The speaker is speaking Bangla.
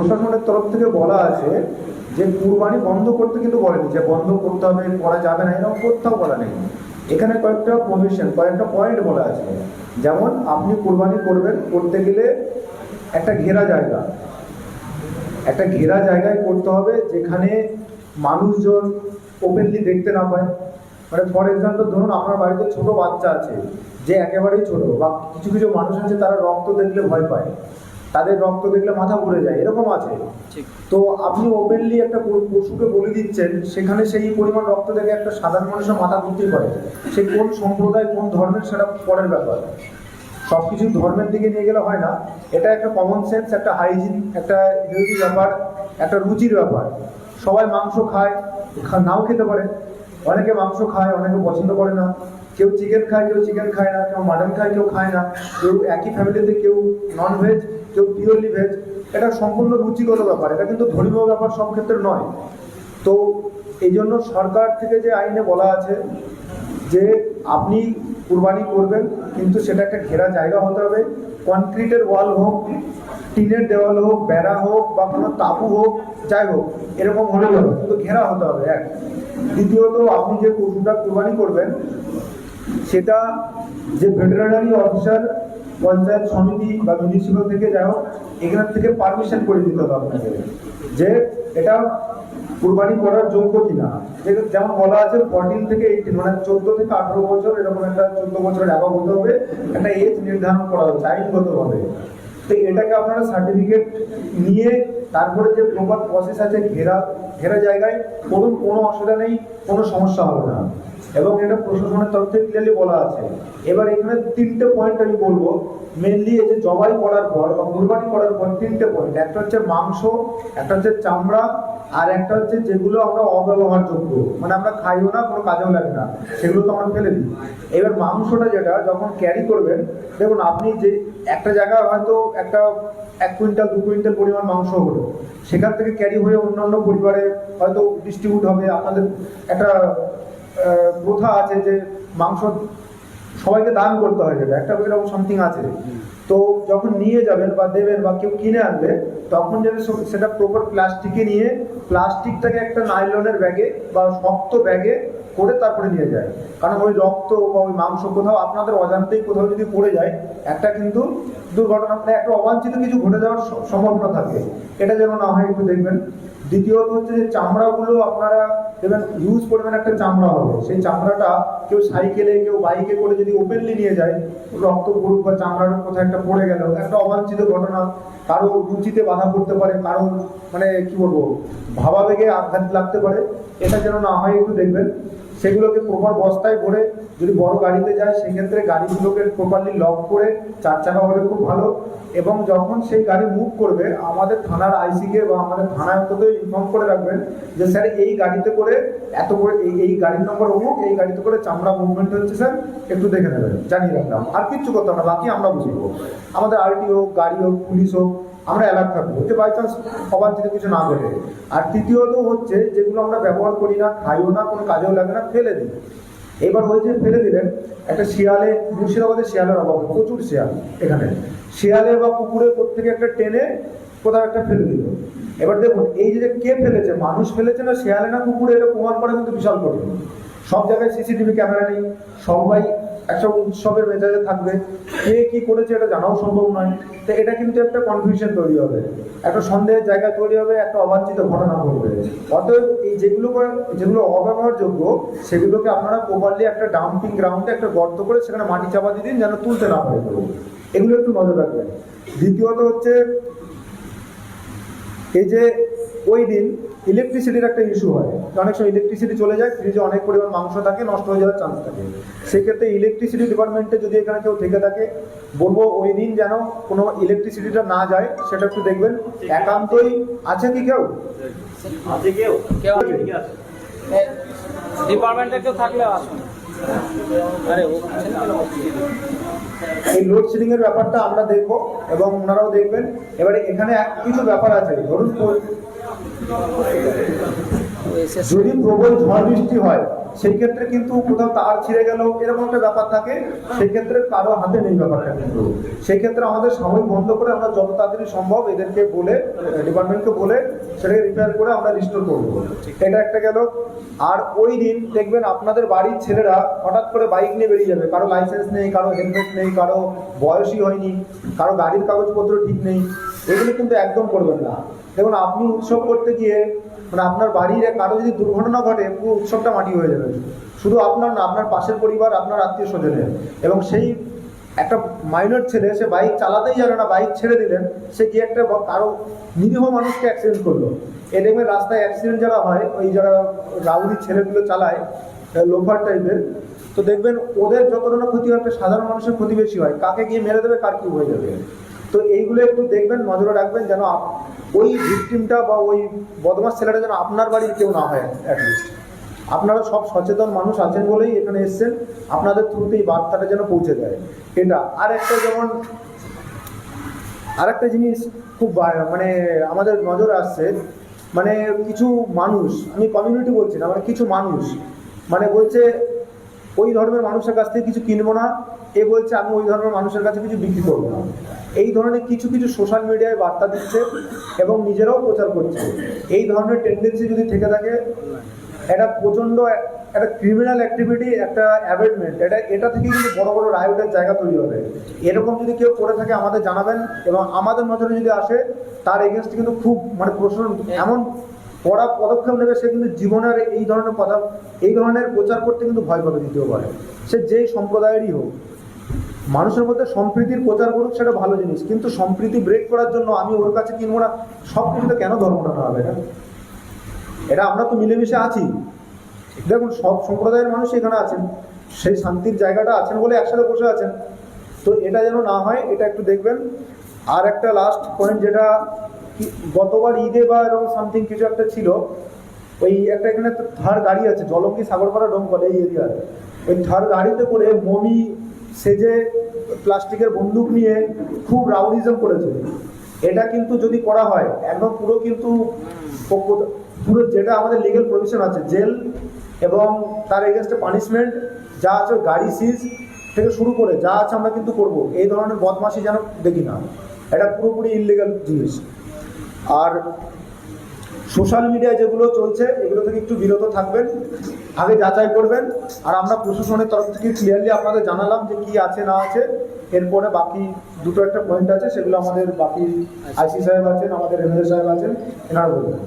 প্রশাসনের তরফ থেকে বলা আছে যে কুরবানি বন্ধ করতে, কিন্তু বলেনি যে বন্ধ করতে হবে, করা যাবে না, এরকম কোথাও বলা নেই। এখানে কয়েকটা প্রভিশন, কয়েকটা পয়েন্ট বলা আছে। যেমন আপনি কুরবানি করবেন, করতে গেলে একটা ঘেরা জায়গায় করতে হবে, যেখানে মানুষজন ওপেনলি দেখতে না পায়। মানে ফর এক্সাম্পল ধরুন আপনার বাড়িতে ছোট বাচ্চা আছে, যে একেবারেই ছোট, বা কিছু কিছু মানুষ আছে তারা রক্ত দেখলে ভয় পায়, তাদের রক্ত দেখলে মাথা ঘুরে যায়, এরকম আছে। তো আপনি ওপেনলি একটা পশুকে বলে দিচ্ছেন, সেখানে সেই পরিমাণ রক্ত দেখে একটা সাধারণ মানুষের মাথা ঘুরতেই পারে। সে কোন সম্প্রদায়, কোন ধর্মের, সেটা পরের ব্যাপার। সব কিছু ধর্মের দিকে নিয়ে গেলে হয় না। এটা একটা কমন সেন্স, একটা হাইজিন, একটা হেলদি ব্যাপার, একটা রুচির ব্যাপার। সবাই মাংস খায়, নাও খেতে পারে। অনেকে মাংস খায়, অনেকে পছন্দ করে না। কেউ চিকেন খায়, কেউ চিকেন খায় না, কেউ মাটন খায়, কেউ খায় না। কেউ একই ফ্যামিলিতে কেউ নন ভেজ, কেউ পিওরলি ভেজ। এটা সম্পূর্ণ রুচিগত ব্যাপার, এটা কিন্তু ধর্মীয় ব্যাপার সব ক্ষেত্রে নয়। তো এই জন্য সরকার থেকে যে আইনে বলা আছে যে আপনি কুরবানি করবেন, কিন্তু সেটা একটা ঘেরা জায়গা হতে হবে। কনক্রিটের ওয়াল হোক, টিনের দেওয়াল হোক, বেড়া হোক, বা কোনো তাঁবু হোক, যাই হোক, এরকম হলেই হবে, কিন্তু ঘেরা হতে হবে। এক। দ্বিতীয়ত, আপনি যে পশুটা কুরবানি করবেন, সেটা যে ভেটেরিনারি অফিসার, পঞ্চায়েত সমিতি বা মিউনিসিপ্যাল থেকে যাই হোক, এখান থেকে পারমিশন করে দিতে হবে আপনাকে যে এটা কুরবানি করার যোগ্য কিনা। যেমন বলা আছে 14 থেকে 18, মানে 14 থেকে 18 বছর, এরকম একটা 14 বছরের অ্যাবাভ হতে হবে, একটা এজ নির্ধারণ করা হচ্ছে আইনগতভাবে। তো এটাকে আপনারা সার্টিফিকেট নিয়ে তারপরে যে প্রপার প্রসেস আছে, ঘেরা জায়গায় করুন, কোনো অসুবিধা নেই, কোনো সমস্যা হবে না। এবং এটা প্রশাসনের তরফ থেকে ক্লিয়ারলি বলা আছে। এবার এখানে 3টে পয়েন্ট আমি বলবো মেনলি। এই যে জবাই করার পর বা কুরবানি করার পর 3টে পয়েন্ট, একটা হচ্ছে মাংস, একটা হচ্ছে চামড়া, আর একটা হচ্ছে যেগুলো আমরা অব্যবহারযোগ্য, মানে আমরা খাইও না, কোনো কাজেও লাগে না, সেগুলো তো আমরা ফেলে দিই। এবার মাংসটা যেটা যখন ক্যারি করবেন, দেখুন আপনি যে একটা জায়গায় হয়তো একটা 1 কুইন্টাল 2 কুইন্টাল পরিমাণ মাংস হলো, সেখান থেকে ক্যারি হয়ে অন্যান্য পরিবারে হয়তো ডিস্ট্রিবিউট হবে। আপনাদের একটা প্রথা আছে যে মাংস সবাইকে দান করতে হয়, যেটা একটা এরকম সামথিং আছে। তো যখন নিয়ে যাবেন বা দেবেন বা কেউ কিনে আনবে, তখন যেন সেটা প্রপার প্লাস্টিকে নিয়ে, প্লাস্টিকটাকে একটা নাইলনের ব্যাগে বা শক্ত ব্যাগে করে তারপরে নিয়ে যায়। কারণ ওই রক্ত বা ওই মাংস কোথাও আপনাদের অজান্তেই কোথাও যদি পড়ে যায়, একটা কিন্তু দুর্ঘটনা, একটা অবাঞ্ছিত কিছু ঘটে যাওয়ার সম্ভাবনা থাকে। এটা যেন না হয় একটু দেখবেন। দ্বিতীয়ত হচ্ছে যে চামড়াগুলো আপনারা দেখবেন হিউজ পরিমাণে একটা চামড়া হবে, সেই চামড়াটা কেউ সাইকেলে, কেউ বাইকে করে যদি ওপেনলি নিয়ে যায়, রক্ত পড়ুক বা চামড়ার কোথাও একটা পড়ে গেল, একটা অবাঞ্ছিত ঘটনা, কারো রুচিতে বাধা পড়তে পারে, কারো মানে কি বলবো ভাবাবেগে আঘাত লাগতে পারে। এটা যেন না হয় একটু দেখবেন। সেগুলোকে প্রপার বস্তায় ভরে, যদি বড় গাড়িতে যায় সেক্ষেত্রে গাড়িগুলোকে প্রপারলি লক করে, 4 চাকা হলে খুব ভালো। এবং যখন সেই গাড়ি মুভ করবে, আমাদের থানার আইসিকে বা আমাদের থানায় অন্তত ইনফর্ম করে রাখবেন যে স্যার এই গাড়িতে করে এত করে এই গাড়ির নম্বর অমুক, এই গাড়িতে করে চামড়া মুভমেন্ট হচ্ছে, স্যার একটু দেখে নেবেন, জানিয়ে রাখলাম। আর কিচ্ছু করতে হবে না, বাকি আমরা বুঝবো। আমাদের আরটি হোক, গাড়ি হোক, পুলিশ হোক, আমরা অ্যালার্ট থাকবো যে বাই চান্স অবাঞ্ছিত কিছু না ঘটে। আর তৃতীয়ত হচ্ছে যেগুলো আমরা ব্যবহার করি না, খাইও না, কোনো কাজেও লাগে না, ফেলে দিই। এবার হয়েছে ফেলে দিলেন, একটা শিয়ালে, মুর্শিদাবাদের শিয়ালের অভাব, প্রচুর শিয়াল এখানে, শিয়ালে বা কুকুরে কোত্থেকে একটা টেনে কোথাও একটা ফেলে দিল। এবার দেখুন এই যে কে ফেলেছে, মানুষ ফেলেছে না শিয়ালে না কুকুরে, এটা প্রমাণ করা কিন্তু বিশাল কঠিন। সব জায়গায় সিসিটিভি ক্যামেরা নেই, সবাই একটা উৎসবের মেজাজে থাকবে, কে কি করেছে এটা জানাও সম্ভব নয়। তো এটা কিন্তু একটা কনফিউশন তৈরি হবে, একটা সন্দেহের জায়গা তৈরি হবে, একটা অবাঞ্ছিত ঘটনা ঘটবে। অতএব এই যেগুলো অব্যবহারযোগ্য, সেগুলোকে আপনারা প্রপারলি একটা ডাম্পিং গ্রাউন্ডে একটা গর্ত করে সেখানে মাটি চাপা দিয়ে দিন, যেন তুলতে না পারে। এগুলো একটু নজর রাখবেন। দ্বিতীয়ত হচ্ছে এই যে ওই দিন ইলেকট্রিসিটির একটা ইস্যু হয়, অনেক সময় ইলেকট্রিসিটি চলে যায়, ফ্রিজে অনেক পরিমাণ মাংস থাকে, নষ্ট হয়ে যাওয়ার চান্স থাকে। সেক্ষেত্রে ইলেকট্রিসিটি ডিপার্টমেন্টে যদি এখানে কেউ থেকে থাকে, বলবো ওই দিন যেন কোনো ইলেকট্রিসিটিটা না যায়, সেটা একটু দেখবেন। একান্তই আছে কি কেউ ডিপার্টমেন্টে কেউ থাকলে আসুন। এই লোডশেডিং এর ব্যাপারটা আমরা দেখবো এবং ওনারাও দেখবেন। এবারে এখানে কিছু ব্যাপার আছে, ধরুন যদি প্রবল ঝড় বৃষ্টি হয়, সেই ক্ষেত্রে কিন্তু কোথাও তার ছিঁড়ে গেল এরকম একটা ব্যাপার থাকে, সেই ক্ষেত্রে কারো হাতে নেই ব্যাপারটা। কিন্তু সেই ক্ষেত্রে আমাদের সাময়িক বন্ধ করে আমরা যত তাড়াতাড়ি সম্ভব এদেরকে বলে, ডিপার্টমেন্টকে বলে সেটাকে রিপেয়ার করে আমরা রিস্টোর করবো। এটা একটা গেল। আর ওই দিন দেখবেন আপনাদের বাড়ির ছেলেরা হঠাৎ করে বাইক নিয়ে বেরিয়ে যাবে, কারো লাইসেন্স নেই, কারো হেলমেট নেই, কারো বয়সই হয়নি, কারো গাড়ির কাগজপত্র ঠিক নেই, এগুলো কিন্তু একদম করবেন না। দেখুন আপনি উৎসব করতে গিয়ে মানে আপনার বাড়ির কারো যদি দুর্ঘটনা ঘটে পুরো উৎসবটা মাটি হয়ে যাবে, শুধু আপনার না, আপনার পাশের পরিবার, আপনার আত্মীয় স্বজনের। এবং সেই একটা মাইনর ছেলে, সে বাইক চালাতেই জানে না, বাইক ছেড়ে দিলেন, সে গিয়ে একটা কারো নিরীহ মানুষকে অ্যাক্সিডেন্ট করলো। এ দেখবেন রাস্তায় অ্যাক্সিডেন্ট যারা হয়, ওই যারা রাউডি ছেলেগুলো চালায় লোফার টাইপের, তো দেখবেন ওদের যতটা না ক্ষতি হয় একটা সাধারণ মানুষের ক্ষতি বেশি হয়, কাকে গিয়ে মেরে দেবে কার কি হয়ে যাবে। তো এইগুলো একটু দেখবেন, নজরে রাখবেন যেন ওই ভিকটিমটা বা ওই বদমাস ছেলেটা যেন আপনার বাড়ির কেউ না হয়। অ্যাটলিস্ট আপনারা সব সচেতন মানুষ আছেন বলেই এখানে এসছেন, আপনাদের থ্রুতে এই বার্তাটা যেন পৌঁছে দেয় এটা। আর একটা যেমন আরেকটা জিনিস খুব মানে আমাদের নজরে আসছে, মানে কিছু মানুষ, আমি কমিউনিটি বলছি না, মানে কিছু মানুষ মানে বলছে ওই ধর্মের মানুষের কাছ থেকে কিছু কিনবো না, এ বলছে আমি ওই ধর্মের মানুষের কাছে কিছু বিক্রি করবো না। এই ধরনের কিছু কিছু সোশ্যাল মিডিয়ায় বার্তা দিচ্ছে এবং নিজেরাও প্রচার করছে। এই ধরনের টেন্ডেন্সি যদি থেকে থাকে, এটা প্রচণ্ড একটা ক্রিমিনাল অ্যাক্টিভিটি, একটা অ্যাভয়েডমেন্ট, এটা থেকে কিন্তু বড় বড় রায়টের জায়গা তৈরি হবে। এরকম যদি কেউ করে থাকে আমাদের জানাবেন, এবং আমাদের নজরে যদি আসে তার এগেনস্টে কিন্তু খুব মানে প্রশ্ন এমন কড়া পদক্ষেপ নেবে, সে কিন্তু জীবনের এই ধরনের কথা, এই ধরনের প্রচার করতে কিন্তু ভয় পাবে দ্বিতীয়বার, সে যেই সম্প্রদায়েরই হোক। মানুষের মধ্যে সম্প্রীতির প্রচার করুক, সেটা ভালো জিনিস, কিন্তু সম্প্রীতি ব্রেক করার জন্য আমি ওর কাছে কিনবো না, সব কিছুতে কেন ধর্মটা না হবে? এটা আমরা তো মিলেমিশে আছি, দেখুন সব সম্প্রদায়ের মানুষ এখানে আছেন, সেই শান্তির জায়গাটা আছেন বলে একসাথে বসে আছেন। তো এটা যেন না হয়, এটা একটু দেখবেন। আর একটা লাস্ট পয়েন্ট, যেটা গতবার ঈদে বা এরকম সামথিং কিছু একটা ছিল, ওই একটা এখানে থার গাড়ি আছে জলঙ্গি সাগরপাড়া ডোমকল এই এরিয়ার, ওই থার গাড়িতে করে মমি সেজে প্লাস্টিকের বন্দুক নিয়ে খুব রাউডিজম করেছে। এটা কিন্তু যদি করা হয় একদম পুরো কিন্তু পুরো যেটা আমাদের লিগ্যাল প্রভিশন আছে, জেল এবং তার এগেনস্টে পানিশমেন্ট যা আছে, গাড়ি সিজ থেকে শুরু করে যা আছে আমরা কিন্তু করব। এই ধরনের বদমাশি যেন দেখি না, এটা পুরোপুরি ইললিগাল জিনিস। আর সোশ্যাল মিডিয়ায় যেগুলো চলছে এগুলো থেকে একটু বিরত থাকবেন, আগে যাচাই করবেন। আর আমরা প্রশাসনের তরফ থেকে ক্লিয়ারলি আপনাদের জানালাম যে কি আছে না আছে। এরপরে বাকি দুটো একটা পয়েন্ট আছে, সেগুলো আমাদের বাকি আইসি সাহেব আছেন, আমাদের এমএলএ সাহেব আছেন, এনারা বলবেন।